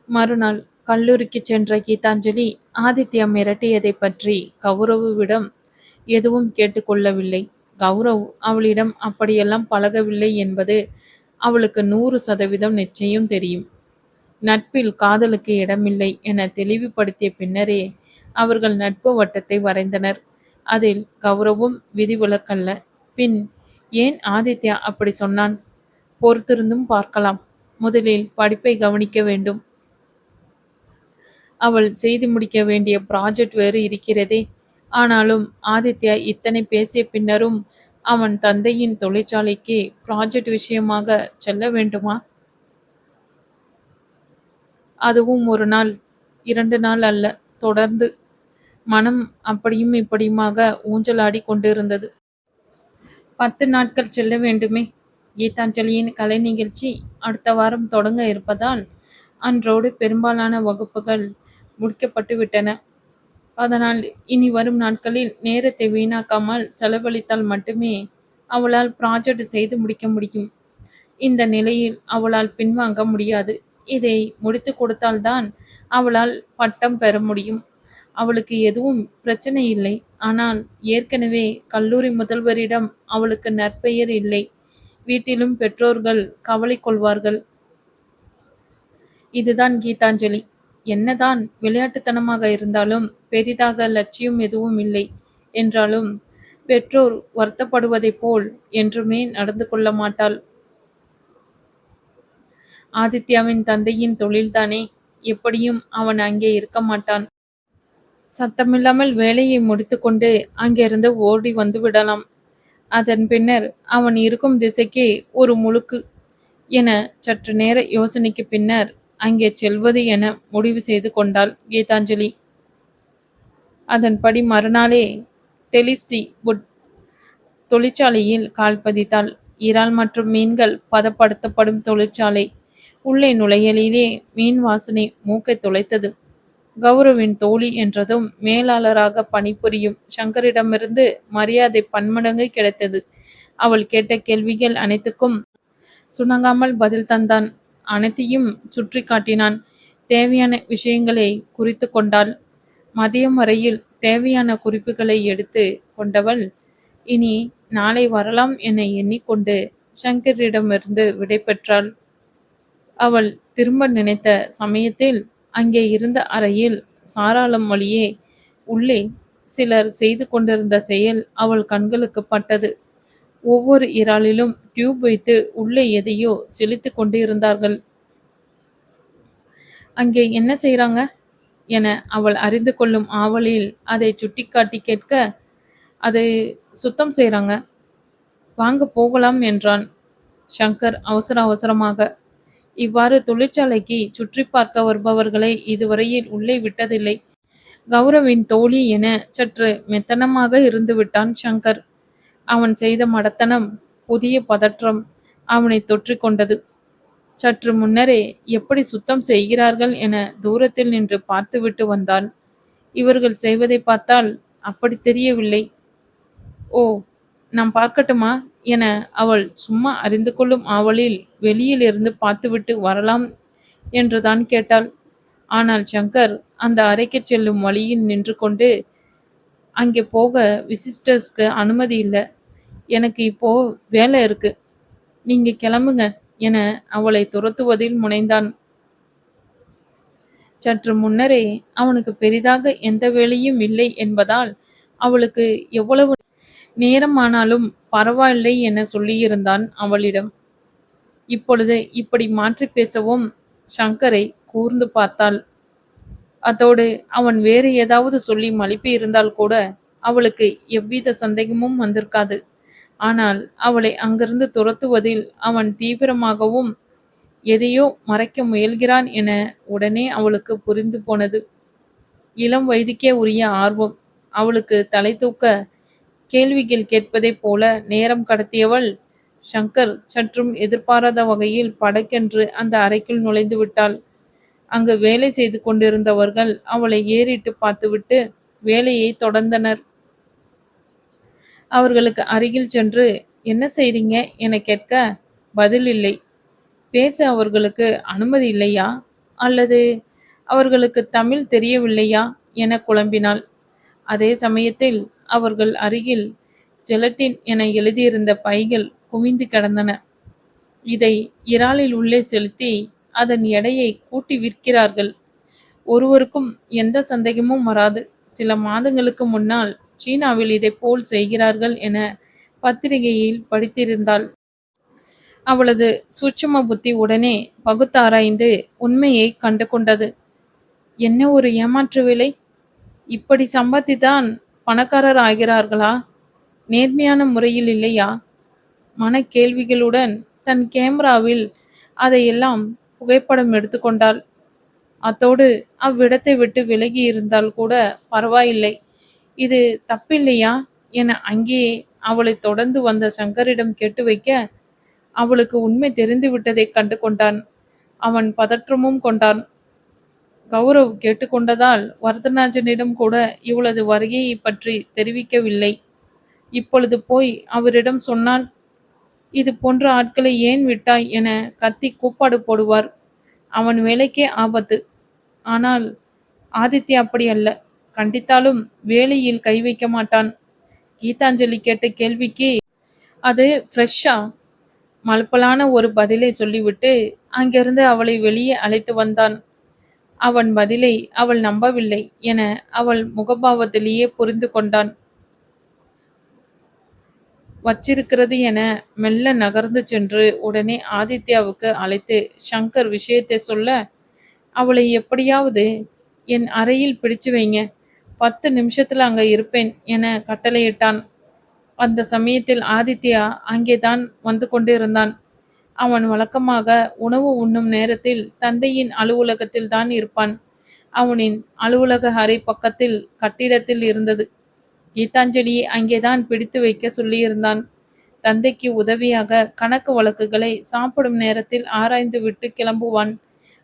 மறுநாள் கல்லூரிக்குச் சென்ற கீதாஞ்சலி ஆதித்யா மிரட்டியதைப் பற்றி கௌரவிடம் எதுவும் கேட்டுக்கொள்ளவில்லை. கௌரவ் அவளிடம் அப்படியெல்லாம் பழகவில்லை என்பது அவளுக்கு 100% நிச்சயம் தெரியும். நட்பில் காதலுக்கு இடமில்லை என தெளிவுபடுத்திய பின்னரே அவர்கள் நட்பு வட்டத்தை வரைந்தனர். அதில் கௌரவும் விதிவிலக்கல்ல. பின் ஏன் ஆதித்யா அப்படி சொன்னான்? பொறுத்திருந்தும் பார்க்கலாம். முதலில் படிப்பை கவனிக்க வேண்டும். அவள் செய்து முடிக்க வேண்டிய ப்ராஜெக்ட் வேறு இருக்கிறதே. ஆனாலும் ஆதித்யா இத்தனை பேசிய பின்னரும் அவன் தந்தையின் தொழிற்சாலைக்கு ப்ராஜெக்ட் விஷயமாக செல்ல வேண்டுமா? அதுவும் ஒரு நாள் 2 நாள் அல்ல, தொடர்ந்து. மனம் அப்படியும் இப்படியுமாக ஊஞ்சலாடி கொண்டிருந்தது. 10 நாட்கள் செல்ல வேண்டுமே. கீதாஞ்சலியின் கலை நிகழ்ச்சி அடுத்த வாரம் தொடங்க இருப்பதால் அன்றோடு பெரும்பாலான வகுப்புகள் முடிக்கப்பட்டு விட்டன. அதனால் இனி வரும் நாட்களில் நேரத்தை வீணாக்காமல் செலவழித்தால் மட்டுமே அவளால் ப்ராஜெக்ட் செய்து முடிக்க முடியும். இந்த நிலையில் அவளால் பின்வாங்க முடியாது. இதை முடித்து கொடுத்தால்தான் அவளால் பட்டம் பெற முடியும். அவளுக்கு எதுவும் பிரச்சனை இல்லை. ஆனால் ஏற்கனவே கல்லூரி முதல்வரிடம் அவளுக்கு நற்பெயர் இல்லை. வீட்டிலும் பெற்றோர்கள் கவலை கொள்வார்கள். இதுதான் கீதாஞ்சலி. என்னதான் விளையாட்டுத்தனமாக இருந்தாலும் பெரிதாக லட்சியம் எதுவும் இல்லை என்றாலும் பெற்றோர் வருத்தப்படுவதைப் போல் என்றுமே நடந்து கொள்ள மாட்டாள். ஆதித்யாவின் தந்தையின் தொழில்தானே, எப்படியும் அவன் அங்கே இருக்க மாட்டான். சத்தமில்லாமல் வேலையை முடித்துக்கொண்டு அங்கிருந்து ஓடி வந்து விடலாம். அதன் பின்னர் அவன் இருக்கும் திசைக்கு ஒரு முழுக்கு என சற்று நேர யோசனைக்கு பின்னர் அங்கே செல்வது என முடிவு செய்து கொண்டாள் கீதாஞ்சலி. அதன்படி மறுநாளே டெலிசி வுட் தொழிற்சாலையில் கால் பதித்தாள். இறால் மற்றும் மீன்கள் பதப்படுத்தப்படும் தொழிற்சாலை. உள்ளே நுழையலிலே மீன் வாசனை மூக்கை துளைத்தது. கௌரவின் தோழி என்றதும் மேலாளராக பணிபுரியும் சங்கரிடமிருந்து மரியாதை பன்மடங்கு கிடைத்தது. அவள் கேட்ட கேள்விகள் அனைத்துக்கும் சுணங்காமல் பதில் தந்தான். அனைத்தையும் சுற்றி காட்டினான். தேவையான விஷயங்களை குறித்து கொண்டாள். மதியம் வரையில் தேவையான குறிப்புகளை எடுத்து கொண்டவள் இனி நாளை வரலாம் என எண்ணிக்கொண்டு சங்கரிடமிருந்து விடை பெற்றாள். அவள் திரும்ப நினைத்த சமயத்தில் அங்கே இருந்த அறையில் சாராளம் வழியே உள்ளே சிலர் செய்து கொண்டிருந்த செயல் அவள் கண்களுக்கு பட்டது. ஒவ்வொரு இறாலிலும் டியூப் வைத்து உள்ளே எதையோ செலுத்தி கொண்டு இருந்தார்கள். அங்கே என்ன செய்றாங்க என அவள் அறிந்து கொள்ளும் ஆவலில் அதை சுட்டிக்காட்டி கேட்க, அதை சுத்தம் செய்றாங்க. வாங்க போகலாம் என்றான் சங்கர் அவசர அவசரமாக. இவ்வாறு தொழிற்சாலைக்கு சுற்றி பார்க்க வருபவர்களை இதுவரையில் உள்ளே விட்டதில்லை. கௌரவின் தோழி என சற்று மெத்தனமாக இருந்து விட்டான் சங்கர். அவன் செய்த மடத்தனம், புதிய பதற்றம் அவனை தொற்றிக் கொண்டது. சற்று முன்னரே எப்படி சுத்தம் செய்கிறார்கள் என தூரத்தில் நின்று பார்த்துவிட்டு வந்தான். இவர்கள் செய்வதை பார்த்தால் அப்படி தெரியவில்லை. ஓ, நாம் பார்க்கட்டுமா என அவள் சும்மா அறிந்து கொள்ளும் ஆவலில் வெளியிலிருந்து பார்த்துவிட்டு வரலாம் என்றுதான் கேட்டாள். ஆனால் சங்கர் அந்த அறைக்கு செல்லும் வழியில் நின்று கொண்டு, அங்கே போக விசிட்டர்ஸ்க்கு அனுமதி இல்லை, எனக்கு இப்போ வேலை இருக்கு, நீங்க கிளம்புங்க என அவளை துரத்துவதில் முனைந்தான். சற்று முன்னரே அவனுக்கு பெரிதாக எந்த வேலையும் இல்லை என்பதால் அவளுக்கு எவ்வளவு நேரமானாலும் பரவாயில்லை என சொல்லியிருந்தான் அவளிடம். இப்பொழுது இப்படி மாற்றி பேசவும் சங்கரை கூர்ந்து பார்த்தாள். அதோடு அவன் வேறு ஏதாவது சொல்லி மழுப்பி இருந்தால் கூட அவளுக்கு எவ்வித சந்தேகமும் வந்திருக்காது. ஆனால் அவளை அங்கிருந்து துரத்துவதில் அவன் தீவிரமாகவும் எதையோ மறைக்க முயல்கிறான் என உடனே அவளுக்கு புரிந்து போனது. இளம் வயதுக்கே உரிய ஆர்வம். அவளுக்கு தலை தூக்க கேள்விகள் கேட்பதைப் போல நேரம் கடத்தியவள் சங்கர் சற்றும் எதிர்பாராத வகையில் படக்கென்று அந்த அறைக்குள் நுழைந்து விட்டாள். அங்கு வேலை செய்து கொண்டிருந்தவர்கள் அவளை ஏறிட்டு பார்த்துவிட்டு வேலையை தொடர்ந்தனர். அவர்களுக்கு அருகில் சென்று என்ன செய்றீங்க என கேட்க பதில் இல்லை. பேச அவர்களுக்கு அனுமதி இல்லையா? அல்லது அவர்களுக்கு தமிழ் தெரியவில்லையா என குழம்பினாள். அதே சமயத்தில் அவர்கள் அருகில் ஜெலட்டின் என எழுதியிருந்த பைகள் குவிந்து கிடந்தன. இதை இறாலில் உள்ளே செலுத்தி அதன் எடையை கூட்டி விற்கிறார்கள். ஒருவருக்கும் எந்த சந்தேகமும் வராது. சில மாதங்களுக்கு முன்னால் சீனாவில் இதைப்போல் செய்கிறார்கள் என பத்திரிகையில் படித்திருந்தாள். அவளது சூட்சும புத்தி உடனே பகுத்தாராய்ந்து உண்மையை கண்டு கொண்டது. என்ன ஒரு ஏமாற்று வேலை! இப்படி சம்பாதித்தான் பணக்காரர் ஆகிறார்களா? நேர்மையான முறையில் இல்லையா? மனக்கேள்விகளுடன் தன் கேமராவில் அதையெல்லாம் புகைப்படம் எடுத்துக்கொண்டாள். அத்தோடு அவ்விடத்தை விட்டு விலகி இருந்தால் கூட பரவாயில்லை. இது தப்பில்லையா என அங்கேயே அவளை தொடர்ந்து வந்த சங்கரிடம் கேட்டு வைக்க, அவளுக்கு உண்மை தெரிந்துவிட்டதைக் கண்டு கொண்டான். அவன் பதற்றமும் கொண்டான். கௌரவ் கேட்டுக்கொண்டதால் வரதராஜனிடம் கூட இவளது வருகையை பற்றி தெரிவிக்கவில்லை. இப்பொழுது போய் அவரிடம் சொன்னான். இது போன்ற ஆட்களை ஏன் விட்டாய் என கத்தி கூப்பாடு போடுவார். அவன் வேலைக்கே ஆபத்து. ஆனால் ஆதித்யா அப்படி அல்ல. கண்டித்தாலும் வேலையில் கை வைக்க மாட்டான். கீதாஞ்சலி கேட்ட கேள்விக்கு அது ஃப்ரெஷ்ஷா மல்பலான ஒரு பதிலை சொல்லிவிட்டு அங்கிருந்து அவளை வெளியே அழைத்து வந்தான். அவன் பதிலை அவள் நம்பவில்லை என அவள் முகபாவத்திலேயே புரிந்து கொண்டான். வச்சிருக்கிறது என மெல்ல நகர்ந்து சென்று உடனே ஆதித்யாவுக்கு அழைத்து சங்கர் விஷயத்தை சொல்ல, அவளை எப்படியாவது என் அறையில் பிடிச்சு வைங்க, 10 நிமிஷத்துல அங்க இருப்பேன் என கட்டளையிட்டான். அந்த சமயத்தில் ஆதித்யா அங்கேதான் வந்து கொண்டிருந்தான். அவன் வழக்கமாக உணவு உண்ணும் நேரத்தில் தந்தையின் அலுவலகத்தில் தான் இருப்பான். அவனின் அலுவலக அறை பக்கத்தில் கட்டிடத்தில் இருந்தது. கீதாஞ்சலியை அங்கேதான் பிடித்து வைக்க சொல்லியிருந்தான். தந்தைக்கு உதவியாக கணக்கு வழக்குகளை சாப்பிடும் நேரத்தில் ஆராய்ந்து விட்டு கிளம்புவான்.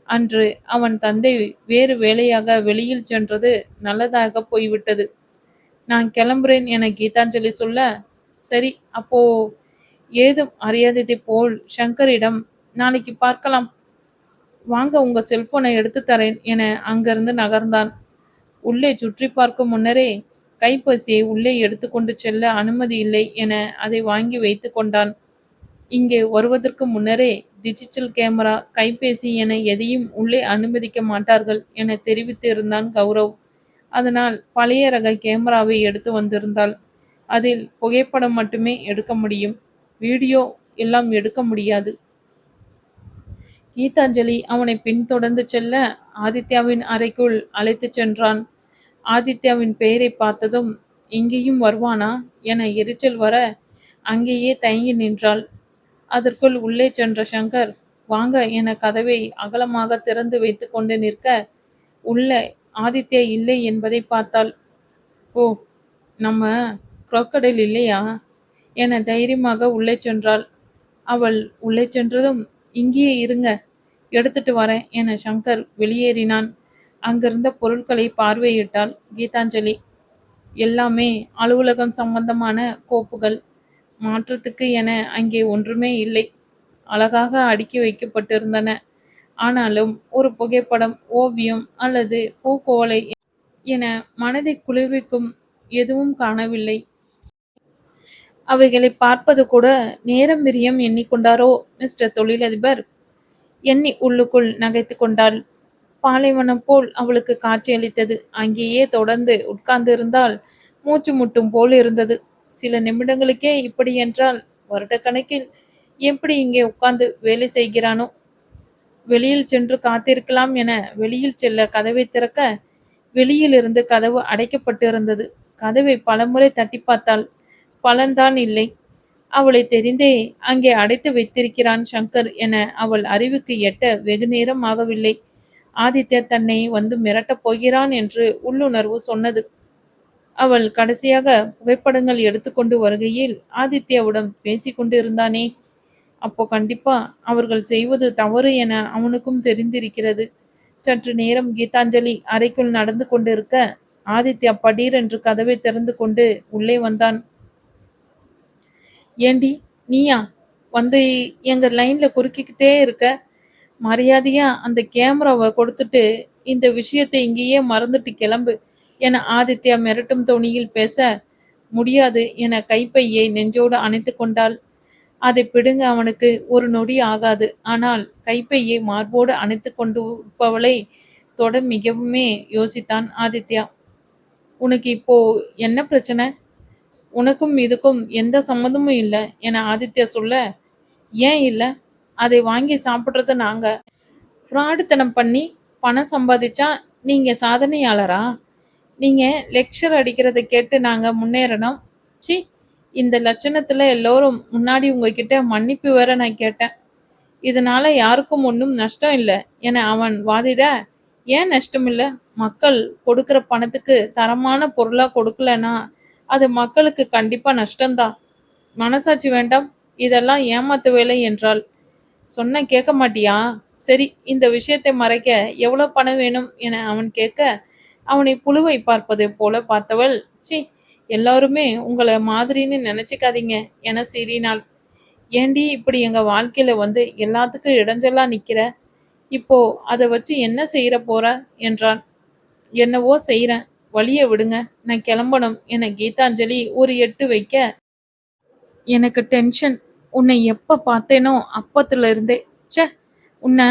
அன்று அவன் தந்தை வேறு வேலையாக வெளியில் சென்றது நல்லதாக போய்விட்டது. நான் கிளம்புறேன் என கீதாஞ்சலி சொல்ல, சரி அப்போ ஏதும் அறியாததை போல் சங்கரிடம், நாளைக்கு பார்க்கலாம், வாங்க உங்க செல்போனை எடுத்து தரேன் என அங்கிருந்து நகர்ந்தான். உள்ளே சுற்றி பார்க்கும் முன்னரே கைபேசியை உள்ளே எடுத்துக்கொண்டு செல்ல அனுமதி இல்லை என அதை வாங்கி வைத்து கொண்டான். இங்கே வருவதற்கு முன்னரே டிஜிட்டல் கேமரா, கைபேசி என எதையும் உள்ளே அனுமதிக்க மாட்டார்கள் என தெரிவித்து இருந்தான் கௌரவ். அதனால் பழைய ரக கேமராவை எடுத்து வந்திருந்தாள். அதில் புகைப்படம் மட்டுமே எடுக்க முடியும், வீடியோ எல்லாம் எடுக்க முடியாது. கீதாஞ்சலி அவனை பின்தொடர்ந்து செல்ல ஆதித்யாவின் அறைக்குள் அழைத்து சென்றான். ஆதித்யாவின் பெயரை பார்த்ததும் இங்கேயும் வருவானா என எரிச்சல் வர அங்கேயே தயங்கி நின்றாள். அதற்குள் உள்ளே சென்ற சங்கர், வாங்க என கதவை அகலமாக திறந்து வைத்து கொண்டு நிற்க, உள்ள ஆதித்யா இல்லை என்பதை பார்த்தாள். ஓ, நம்ம குரோக்கடைல் இல்லையா என தைரியமாக உள்ளே சென்றாள். அவள் உள்ளே சென்றதும், இங்கேயே இருங்க, எடுத்துட்டு வரேன் என சங்கர் வெளியேறினான். அங்கிருந்த பொருட்களை பார்வையிட்டாள் கீதாஞ்சலி. எல்லாமே அலுவலகம் சம்பந்தமான கோப்புகள். மாற்றத்துக்கு என அங்கே ஒன்றுமே இல்லை. அழகாக அடுக்கி வைக்கப்பட்டிருந்தன. ஆனாலும் ஒரு புகைப்படம், ஓவியம் அல்லது பூக்கோலை என மனதை குளிர்விக்கும் எதுவும் காணவில்லை. அவைகளை பார்ப்பது கூட நேரம் விரியம் எண்ணிக்கொண்டாரோ மிஸ்டர் தொழிலதிபர்? எண்ணி உள்ளுக்குள் நகைத்து கொண்டாள். பாலைவனம் போல் அவளுக்கு காட்சியளித்தது. அங்கேயே தொடர்ந்து உட்கார்ந்திருந்தால் மூச்சு முட்டும் போல் இருந்தது. சில நிமிடங்களுக்கே இப்படி என்றால் வருடக்கணக்கில் எப்படி இங்கே உட்கார்ந்து வேலை செய்கிறானோ? வெளியில் சென்று காத்திருக்கலாம் என வெளியில் செல்ல கதவை திறக்க, வெளியிலிருந்து கதவு அடைக்கப்பட்டிருந்தது. கதவை பலமுறை தட்டி பார்த்தாள். பலன்தான் இல்லை. அவளை தெரிந்தே அங்கே அடைத்து வைத்திருக்கிறான் சங்கர் என அவள் அறிவுக்கு எட்ட வெகு நேரம் ஆகவில்லை. ஆதித்யா தன்னை வந்து மிரட்டப் போகிறான் என்று உள்ளுணர்வு சொன்னது. அவள் கடைசியாக புகைப்படங்கள் எடுத்துக்கொண்டு வருகையில் ஆதித்யாவுடன் பேசிக்கொண்டு இருந்தானே, அப்போ கண்டிப்பா அவர்கள் செய்வது தவறு என அவனுக்கும் தெரிந்திருக்கிறது. சற்று நேரம் கீதாஞ்சலி அறைக்குள் நடந்து கொண்டிருக்க, ஆதித்யா படீர் என்று கதவை திறந்து கொண்டு உள்ளே வந்தான். ஏண்டி, நீயா வந்து எங்க லைன்ல குறுக்கிக்கிட்டே இருக்க? மரியாதையா அந்த கேமராவை கொடுத்துட்டு இந்த விஷயத்தை இங்கேயே மறந்துட்டு கிளம்பு என ஆதித்யா மிரட்டும் தொனியில் பேச, முடியாது என கைப்பையை நெஞ்சோடு அணைத்து கொண்டாள். அதை பிடுங்க அவனுக்கு ஒரு நொடி ஆகாது. ஆனால் கைப்பையை மார்போடு அணைத்து கொண்டு இருப்பவளை தொட மிகவுமே யோசித்தான் ஆதித்யா. உனக்கு இப்போ என்ன பிரச்சனை? உனக்கும் இதுக்கும் எந்த சம்மந்தமும் இல்ல என ஆதித்யா சொல்ல, ஏன் இல்ல? அதை வாங்கி சாப்பிடுறது நாங்க. ஃப்ராடுத்தனம் பண்ணி பணம் சம்பாதிச்சா நீங்க சாதனையாளரா? நீங்க லெக்சர் அடிக்கிறத கேட்டு நாங்க முன்னேறணும். ச்சீ! இந்த லட்சணத்துல எல்லோரும் முன்னாடி உங்ககிட்ட மன்னிப்பு வேற நான் கேட்டேன். இதனால யாருக்கும் ஒண்ணும் நஷ்டம் இல்ல என அவன் வாதிட, ஏன் நஷ்டம் இல்ல? மக்கள் கொடுக்கிற பணத்துக்கு தரமான பொருளா கொடுக்கலனா அது மக்களுக்கு கண்டிப்பா நஷ்டம்தான். மனசாட்சி வேண்டாம்? இதெல்லாம் ஏமாத்து வேலை என்றாள். சொன்னா கேட்க மாட்டியா? சரி, இந்த விஷயத்தை மறைக்க எவ்வளவு பணம் வேணும் என அவன் கேட்க, அவனை புழுவை பார்ப்பதைப் போல பார்த்தவள், ச்சீ, எல்லாருமே உங்கள மாதிரின்னு நினைச்சுக்காதீங்க என சீறினாள். ஏண்டி இப்படி எங்க வாழ்க்கையில வந்து எல்லாத்துக்கும் இடைஞ்சலா நிக்கிற? இப்போ அத வச்சு என்ன செய்யற போற என்றான். என்னவோ செய்றேன். வழிய விடுங்க. நான் கிளம்பணும் என கீதாஞ்சலி ஒரு எட்டு வைக்க, எனக்கு டென்ஷன். உன்னை எப்ப பார்த்தேனோ அப்பத்துல இருந்தே. ச்சே, உன்ன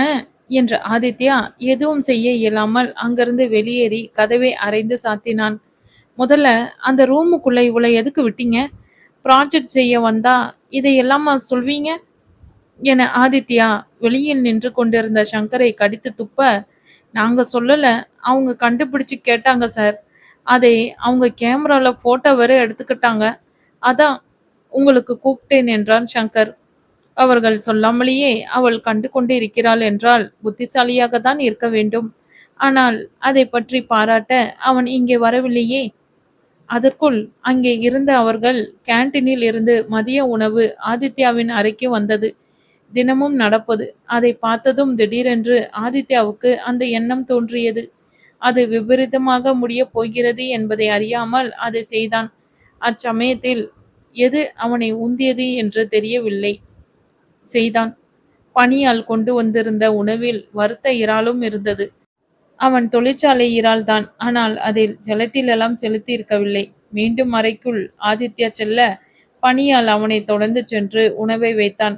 என்ற ஆதித்யா எதுவும் செய்ய இயலாமல் அங்கிருந்து வெளியேறி கதவை அறைந்து சாத்தினான். முதல்ல அந்த ரூமுக்குள்ள இவளை எதுக்கு விட்டீங்க? ப்ராஜெக்ட் செய்ய வந்தா இதையெல்லாமா சொல்வீங்க என ஆதித்யா வெளியில் நின்று கொண்டிருந்த சங்கரை கடித்து துப்ப, நாங்க சொல்லல, அவங்க கண்டுபிடிச்சு கேட்டாங்க சார். அதை அவங்க கேமரால போட்டோ வேற எடுத்துக்கிட்டாங்க. அதான் உங்களுக்கு கூப்பிட்டேன் என்றான் சங்கர். அவர்கள் சொல்லாமலேயே அவள் கண்டு கொண்டு இருக்கிறாள் என்றால் புத்திசாலியாக தான் இருக்க வேண்டும். ஆனால் அதை பற்றி பாராட்ட அவன் இங்கே வரவில்லையே. அதற்குள் அங்கே இருந்த அவர்கள் கேன்டீனில் இருந்து மதிய உணவு ஆதித்யாவின் அறைக்கு வந்தது. தினமும் நடப்பது. அதை பார்த்ததும் திடீரென்று ஆதித்யாவுக்கு அந்த எண்ணம் தோன்றியது. அது விபரீதமாக முடியப் போகிறது என்பதை அறியாமல் அதை செய்தான். அச்சமயத்தில் எது அவனை உந்தியது என்று தெரியவில்லை. செய்தான். பணியால் கொண்டு வந்திருந்த உணவில் வறுத்த இறாலும் இருந்தது. அவன் தொழிற்சாலை இறால் தான். ஆனால் அதில் ஜெலட்டிலெல்லாம் செலுத்தி இருக்கவில்லை. மீண்டும் அறைக்குள் ஆதித்யா செல்ல, பணியால் அவனை தொடர்ந்து சென்று உணவை வைத்தான்.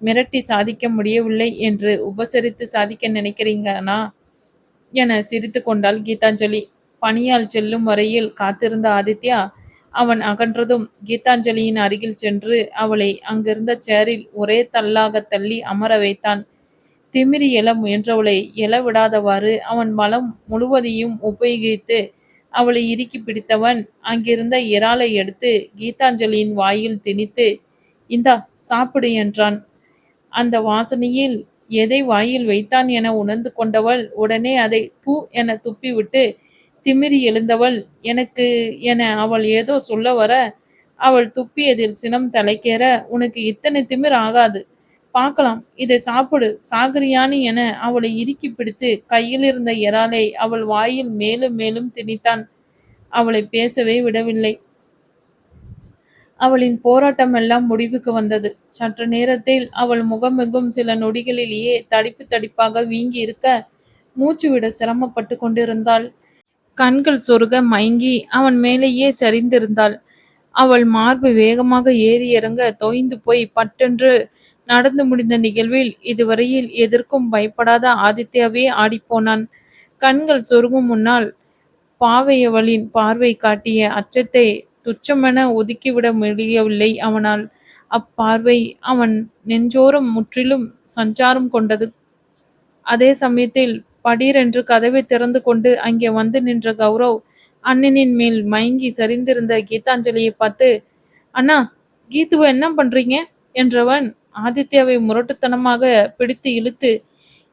மிரட்டி சாதிக்க முடியவில்லை என்று உபசரித்து சாதிக்க நினைக்கிறீங்கனா என சிரித்து கொண்டாள் கீதாஞ்சலி. பணியால் செல்லும் வரையில் காத்திருந்த ஆதித்யா அவன் அகன்றதும் கீதாஞ்சலியின் அருகில் சென்று அவளை அங்கிருந்த சேரில் ஒரே தள்ளாக தள்ளி அமர வைத்தான். திமிரி எழ முயன்றவளை எழ விடாதவாறு அவன் பலம் முழுவதையும் உபயோகித்து அவளை இறுக்கி பிடித்தவன் அங்கிருந்த இறாலை எடுத்து கீதாஞ்சலியின் வாயில் திணித்து, இந்தா சாப்பிடு என்றான். அந்த வாசனையில் எதை வாயில் வைத்தான் என உணர்ந்து கொண்டவள் உடனே அதை பூ என துப்பிவிட்டு திமிரி எழுந்தவள், எனக்கு என அவள் ஏதோ சொல்ல வர, அவள் துப்பியதில் சினம் தலைக்கேற, உனக்கு இத்தனை திமிர் ஆகாது, பார்க்கலாம், இதை சாப்பிடு, சாகரியானி என அவளை இறுக்கி பிடித்து கையில் இருந்த இறாலை அவள் வாயில் மேலும் மேலும் திணித்தான். அவளை பேசவே விடவில்லை. அவளின் போராட்டம் எல்லாம் முடிவுக்கு வந்தது. சற்று நேரத்தில் அவள் முகமெங்கும் சில நொடிகளிலேயே தடிப்பு தடிப்பாக வீங்கி இருக்க, மூச்சு விட சிரமப்பட்டு கொண்டிருந்தாள். கண்கள் சொருக மயங்கி அவன் மேலேயே சரிந்திருந்தாள். அவள் மார்பு வேகமாக ஏறி இறங்க தோய்ந்து போய் பட்டென்று நடந்து முடிந்த நிகழ்வில் இதுவரையில் எதற்கும் பயப்படாத ஆதித்யாவே ஆடிப்போனான். கண்கள் சொருகும் முன்னால் பாவையவளின் பார்வை காட்டிய அச்சத்தை துச்சமென ஒதுக்கிவிட முடியவில்லை அவனால். அப்பார்வை அவன் நெஞ்சோரம் முற்றிலும் சஞ்சாரம் கொண்டது. அதே சமயத்தில் படீரென்று கதவை திறந்து கொண்டு அங்கே வந்து நின்ற கௌரவ் அண்ணனின் மேல் மயங்கி சரிந்திருந்த கீதாஞ்சலியை பார்த்து, அண்ணா, கீதுவை என்ன பண்றீங்க என்றவன் ஆதித்யாவை முரட்டுத்தனமாக பிடித்து இழுத்து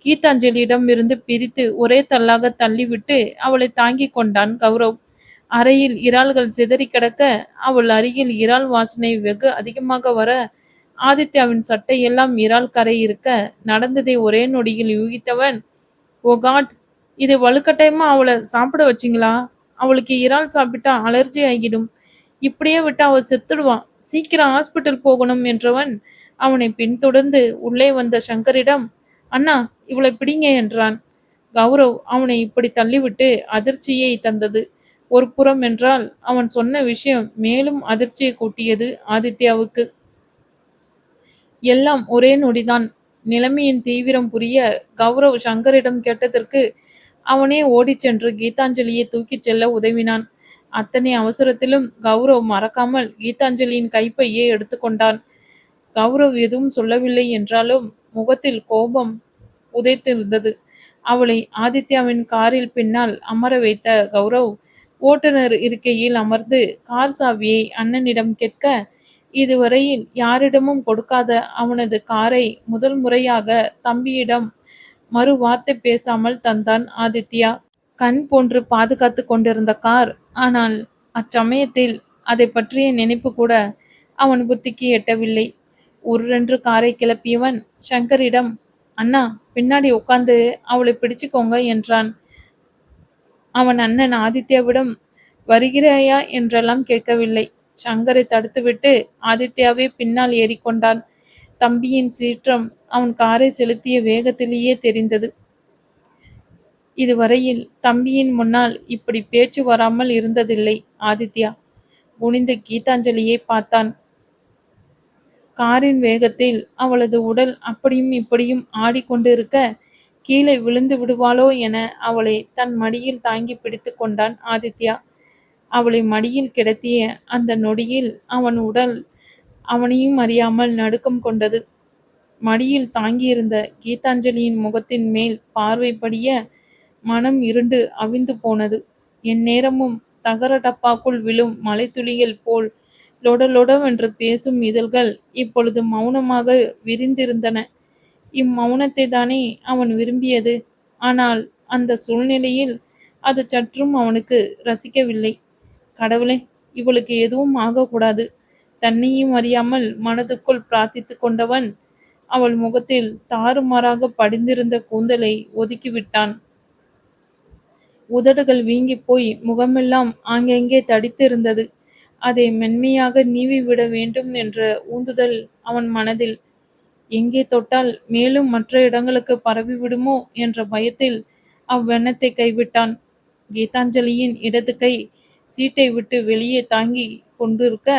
கீதாஞ்சலியிடம் இருந்து பிரித்து ஒரே தள்ளாக தள்ளிவிட்டு அவளை தாங்கி கொண்டான் கௌரவ். அறையில் இறால்கள் சிதறி கிடக்க அவள் அருகில் இறால் வாசனை வெகு அதிகமாக வர ஆதித்யாவின் சட்டையெல்லாம் இறால் கரை இருக்க நடந்ததை ஒரே நொடியில் யூகித்தவன், ஓ காட், இதை வலுக்கட்டாயமா அவளை சாப்பிட வச்சிங்களா? அவளுக்கு இறால் சாப்பிட்டா அலர்ஜி ஆகிடும். இப்படியே விட்டு அவள் செத்துடுவான். சீக்கிரம் ஹாஸ்பிட்டல் போகணும் என்றவன் அவனை பின்தொடர்ந்து உள்ளே வந்த சங்கரிடம், அண்ணா, இவளை பிடிங்க என்றான். கௌரவ் அவனை இப்படி தள்ளிவிட்டு அதிர்ச்சியை தந்தது ஒரு புறம் என்றால், அவன் சொன்ன விஷயம் மேலும் அதிர்ச்சியை கூட்டியது ஆதித்யாவுக்கு. எல்லாம் ஒரே நொடிதான். நிலைமையின் தீவிரம் புரிய கௌரவ் சங்கரிடம் கேட்டதற்கு அவனே ஓடிச் சென்று கீதாஞ்சலியை தூக்கிச் செல்ல உதவினான். அத்தனை அவசரத்திலும் கௌரவ் மறக்காமல் கீதாஞ்சலியின் கைப்பையை எடுத்துக்கொண்டான். கௌரவ் எதுவும் சொல்லவில்லை என்றாலும் முகத்தில் கோபம் உதைத்திருந்தது. அவளை ஆதித்யாவின் காரில் பின்னால் அமர வைத்த கௌரவ் ஓட்டுநர் இருக்கையில் அமர்ந்து கார் சாவியை அண்ணனிடம் கேட்க, இதுவரையில் யாரிடமும் கொடுக்காத அவனது காரை முதல் முறையாக தம்பியிடம் மறு வார்த்தை பேசாமல் தந்தான் ஆதித்யா. கண் போன்று பாதுகாத்து கொண்டிருந்த கார். ஆனால் அச்சமயத்தில் அதை பற்றிய நினைப்பு கூட அவன் புத்திக்கு எட்டவில்லை. உர்ரென்று காரை கிளப்பியவன் சங்கரிடம், அண்ணா பின்னாடி உட்காந்து அவளை பிடிச்சுக்கோங்க என்றான். அவன் அண்ணன் ஆதித்யாவிடம் வருகிறாயா என்றெல்லாம் கேட்கவில்லை. சங்கரை தடுத்துவிட்டு ஆதித்யாவே பின்னால் ஏறிக்கொண்டான். தம்பியின் சீற்றம் அவன் காரை செலுத்திய வேகத்திலேயே தெரிந்தது. இதுவரையில் தம்பியின் முன்னால் இப்படி பேச்சு வராமல் இருந்ததில்லை ஆதித்யா. குனிந்து கீதாஞ்சலியை பார்த்தான். காரின் வேகத்தில் அவளது உடல் அப்படியும் இப்படியும் ஆடிக்கொண்டிருக்க, கீழே விழுந்து விடுவாளோ என அவளை தன் மடியில் தாங்கி பிடித்து கொண்டான் ஆதித்யா. அவளை மடியில் கிடத்திய அந்த நொடியில் அவன் உடல் அவனையும் அறியாமல் நடுக்கம் கொண்டது. மடியில் தாங்கியிருந்த கீதாஞ்சலியின் முகத்தின் மேல் பார்வை படிய மனம் இருண்டு அவிந்து போனது. எந்நேரமும் தகர டப்பாக்குள் விழும் மலைத்துளிகள் போல் லொடலொடவென்று பேசும் இதழ்கள் இப்பொழுது மௌனமாக விரிந்திருந்தன. இம்மௌனத்தை தானே அவன் விரும்பியது. ஆனால் அந்த சூழ்நிலையில் அது சற்றும் அவனுக்கு ரசிக்கவில்லை. கடவுளே, இவளுக்கு எதுவும் ஆகக்கூடாது. தன்னையும் அறியாமல் மனதுக்குள் பிரார்த்தித்து கொண்டவன் அவள் முகத்தில் தாறுமாறாக படிந்திருந்த கூந்தலை ஒதுக்கிவிட்டான். உதடுகள் வீங்கிப் போய் முகமெல்லாம் ஆங்கெங்கே தடித்திருந்தது. அதை மென்மையாக நீவிவிட வேண்டும் என்ற ஊந்துதல் அவன் மனதில். எங்கே தொட்டால் மேலும் மற்ற இடங்களுக்கு பரவிவிடுமோ என்ற பயத்தில் அவ்வெண்ணத்தை கைவிட்டான். கீதாஞ்சலியின் இடது கை சீட்டை விட்டு வெளியே தாங்கி கொண்டிருக்க,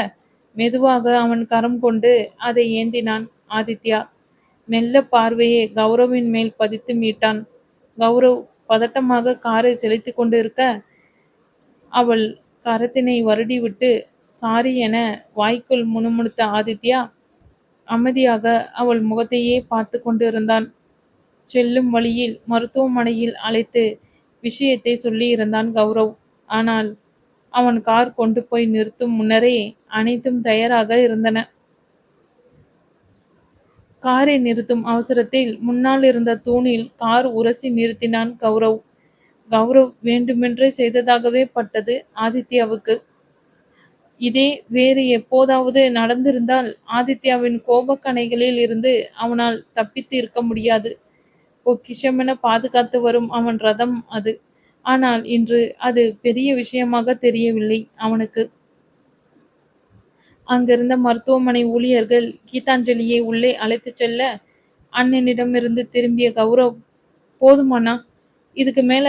மெதுவாக அவன் கரம் கொண்டு அதை ஏந்தினான் ஆதித்யா. மெல்ல பார்வையை கௌரவின் மேல் பதித்து மீட்டான். கௌரவ் பதட்டமாக காரை செலுத்தி கொண்டிருக்க, அவள் கரத்தினை வருடிவிட்டு சாரி என வாய்க்குள் முணுமுணுத்த ஆதித்யா அமைதியாக அவள் முகத்தையே பார்த்து கொண்டிருந்தான். செல்லும் வழியில் மருத்துவமனையில் அழைத்து விஷயத்தை சொல்லியிருந்தான் கௌரவ். ஆனால் அவன் கார் கொண்டு போய் நிறுத்தும் முன்னரே அனைத்தும் தயாராக இருந்தன. காரை நிறுத்தும் அவசரத்தில் முன்னால் இருந்த தூணில் கார் உரசி நிறுத்தினான் கௌரவ். கௌரவ் வேண்டுமென்றே செய்ததாகவே பட்டது ஆதித்யாவுக்கு. இதே வேறு எப்போதாவது நடந்திருந்தால் ஆதித்யாவின் கோபக்கணைகளில் இருந்து அவனால் தப்பித்து இருக்க முடியாது. பொக்கிஷமென பாதுகாத்து வரும் அவன் ரதம் அது. ஆனால் இன்று அது பெரிய விஷயமாக தெரியவில்லை அவனுக்கு. அங்கிருந்த மருத்துவமனை ஊழியர்கள் கீதாஞ்சலியை உள்ளே அழைத்துச் செல்ல, அண்ணனிடமிருந்து திரும்பிய கௌரவ், போதுமாண்ணா, இதுக்கு மேல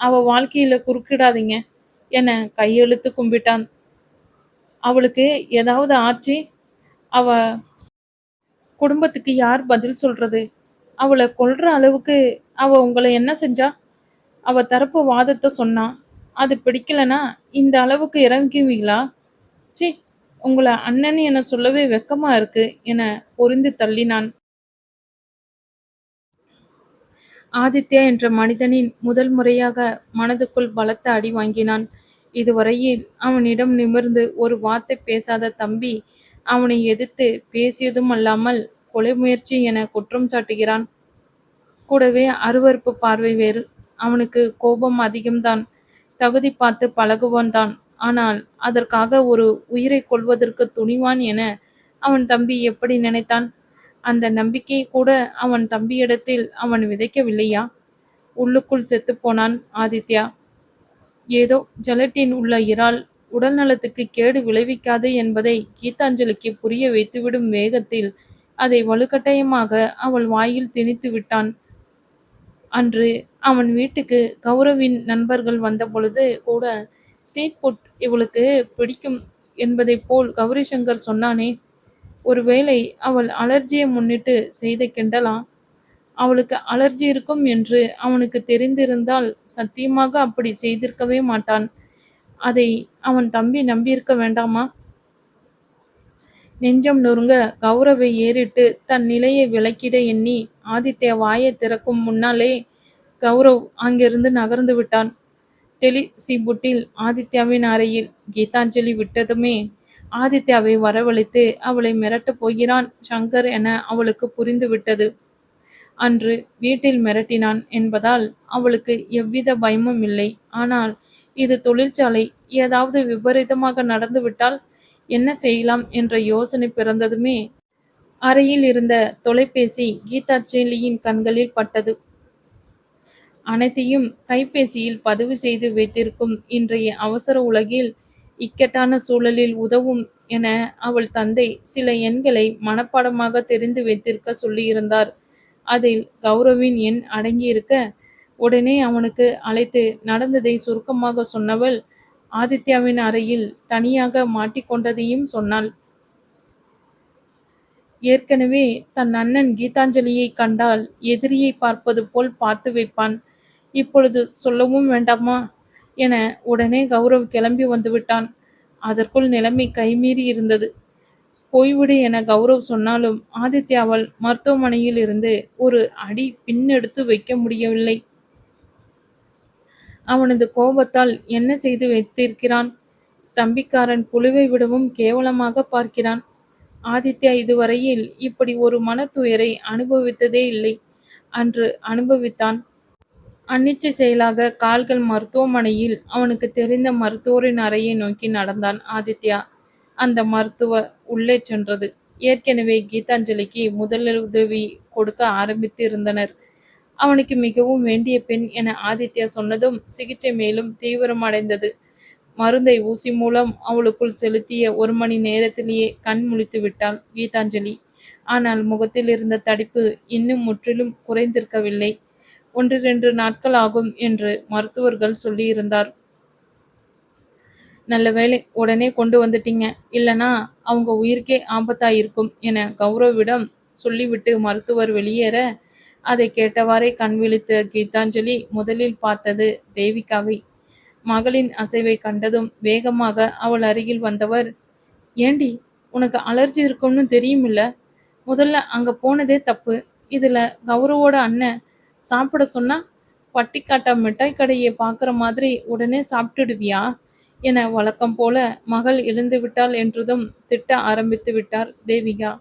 அவ வாழ்க்கையில குறுக்கிடாதீங்க என கையெழுத்து கும்பிட்டான். அவளுக்கு ஏதாவது ஆச்சு, அவ குடும்பத்துக்கு யார் பதில் சொல்றது? அவளை கொல்ற அளவுக்கு அவ உங்களை என்ன செஞ்சா? அவ தரப்பு வாதத்தை சொன்னா. அது பிடிக்கலனா இந்த அளவுக்கு இறங்குவீங்களா? ச்சீ, உங்களை அண்ணன் என சொல்லவே வெக்கமா இருக்கு என பொரிந்து தள்ளினான். ஆதித்யா என்ற மனிதனின் முதல் முறையாக மனதுக்குள் பலத்த அடி வாங்கினான். இதுவரையில் அவனிடம் நிமிர்ந்து ஒரு வார்த்தை பேசாத தம்பி அவனை எதிர்த்து பேசியதும் அல்லாமல் கொலை முயற்சி என குற்றம் சாட்டுகிறான். கூடவே அருவருப்பு பார்வை வேறு. அவனுக்கு கோபம் அதிகம்தான். தகுதி பார்த்து பழகுவான் தான். ஆனால் அதற்காக ஒரு உயிரை கொல்வதற்கு துணிவான் என அவன் தம்பி எப்படி நினைத்தான்? அந்த நம்பிக்கையை கூட அவன் தம்பியிடத்தில் அவன் விதைக்கவில்லையா? உள்ளுக்குள் செத்துப்போனான் ஆதித்யா. ஏதோ ஜெலட்டின் உள்ள இறால் உடல் நலத்துக்கு கேடு விளைவிக்காது என்பதை கீதாஞ்சலிக்கு புரிய வைத்துவிடும் வேகத்தில் அதை வலுக்கட்டாயமாக அவள் வாயில் திணித்து விட்டான். அன்று அவன் வீட்டுக்கு கௌரவின் நண்பர்கள் வந்தபொழுது கூட, "சீட் புட் இவளுக்கு பிடிக்கும் என்பதைப் போல் கௌரி சங்கர் சொன்னானே, ஒருவேளை அவள் அலர்ஜியை முன்னிட்டு செய்த கிண்டலா? அவளுக்கு அலர்ஜி இருக்கும் என்று அவனுக்குத் தெரிந்திருந்தால் சத்தியமாக அப்படி செய்திருக்கவே மாட்டான். அதை அவன் தம்பி நம்பியிருக்க வேண்டாமா?" நெஞ்சம் நொறுங்க கௌரவை ஏறிட்டு தன் நிலையை விளக்கிட எண்ணி ஆதித்யா வாயைத் திறக்கும் முன்னாலே கௌரவ் அங்கிருந்து நகர்ந்து விட்டான். டெலிசிபுட்டில் ஆதித்யாவின் அறையில் கீதாஞ்சலி விட்டதுமே ஆதித்யாவை வரவழைத்து அவளை மிரட்டப் போகிறான் சங்கர் என அவளுக்கு புரிந்துவிட்டது. அன்று வீட்டில் மிரட்டினான் என்பதால் அவளுக்கு எவ்வித பயமும் இல்லை. ஆனால் இது தொழிற்சாலை, ஏதாவது விபரீதமாக நடந்துவிட்டால் என்ன செய்யலாம் என்ற யோசனை பிறந்ததுமே அறையில் இருந்த தொலைபேசி கீதாஞ்சலியின் கண்களில் பட்டது. அனைத்தையும் கைபேசியில் பதிவு செய்து வைத்திருக்கும் இன்றைய அவசர உலகில் இக்கட்டான சூழலில் உதவும் என அவள் தந்தை சில எண்களை மனப்பாடமாக தெரிந்து வைத்திருக்க சொல்லியிருந்தார். அதில் கௌரவின் எண் அடங்கியிருக்க, உடனே அவனுக்கு அழைத்து நடந்ததை சுருக்கமாக சொன்னவள் ஆதித்யாவின் அறையில் தனியாக மாட்டிக்கொண்டதையும் சொன்னாள். ஏற்கனவே தன் அண்ணன் கீதாஞ்சலியை கண்டால் எதிரியை பார்ப்பது போல் பார்த்து வைப்பான். இப்பொழுது சொல்லவும் வேண்டாமா என உடனே கௌரவ் கிளம்பி வந்துவிட்டான். அதற்குள் நிலைமை கைமீறி இருந்தது. போய்விடு என கௌரவ் சொன்னாலும் ஆதித்யாவால் மருத்துவமனையில் இருந்து ஒரு அடி பின்னெடுத்து வைக்க முடியவில்லை. அவனது கோபத்தால் என்ன செய்து வைத்திருக்கிறான்? தம்பிக்காரன் புழுவை விடவும் கேவலமாக பார்க்கிறான். ஆதித்யா இதுவரையில் இப்படி ஒரு மனத்துயரை அனுபவித்ததே இல்லை. அன்று அனுபவித்தான். அன்னிச்சை செயலாக கால்கள் மருத்துவமனையில் அவனுக்கு தெரிந்த மருத்துவரின் அறையை நோக்கி நடந்தான் ஆதித்யா. அந்த மருத்துவர் உள்ளே சென்றது. ஏற்கனவே கீதாஞ்சலிக்கு முதலுதவி கொடுக்க ஆரம்பித்து இருந்தனர். அவனுக்கு மிகவும் வேண்டிய பெண் என ஆதித்யா சொன்னதும் சிகிச்சை மேலும் தீவிரமடைந்தது. மருந்தை ஊசி மூலம் அவளுக்குள் செலுத்திய 1 மணி நேரத்திலேயே கண் முழித்து விட்டாள் கீதாஞ்சலி. ஆனால் முகத்தில் இருந்த தடிப்பு இன்னும் முற்றிலும் குறைந்திருக்கவில்லை. 1-2 நாட்கள் ஆகும் என்று மருத்துவர்கள் சொல்லியிருந்தார். நல்ல வேளை உடனே கொண்டு வந்துட்டீங்க, இல்லனா அவங்க உயிருக்கே ஆபத்தாயிருக்கும் என கௌரவிடம் சொல்லிவிட்டு மருத்துவர் வெளியேற, அதை கேட்டவாறே கண் விழித்த கீதாஞ்சலி முதலில் பார்த்தது தேவிகாவை. மகளின் அசைவை கண்டதும் வேகமாக அவள் அருகில் வந்தவர், "ஏண்டி, உனக்கு அலர்ஜி இருக்கும்னு தெரியுமில்ல? முதல்ல அங்க போனதே தப்பு. இதுல கௌரவோட அண்ணன் சாப்பிட சொன்னா பட்டிக்காட்டா மிட்டாய் கடையை பார்க்குற மாதிரி உடனே சாப்பிட்டுடுவியா?" என வழக்கம் போல மகள் எழுந்துவிட்டாள் என்றதும் திட்ட ஆரம்பித்து விட்டார் தேவிகா.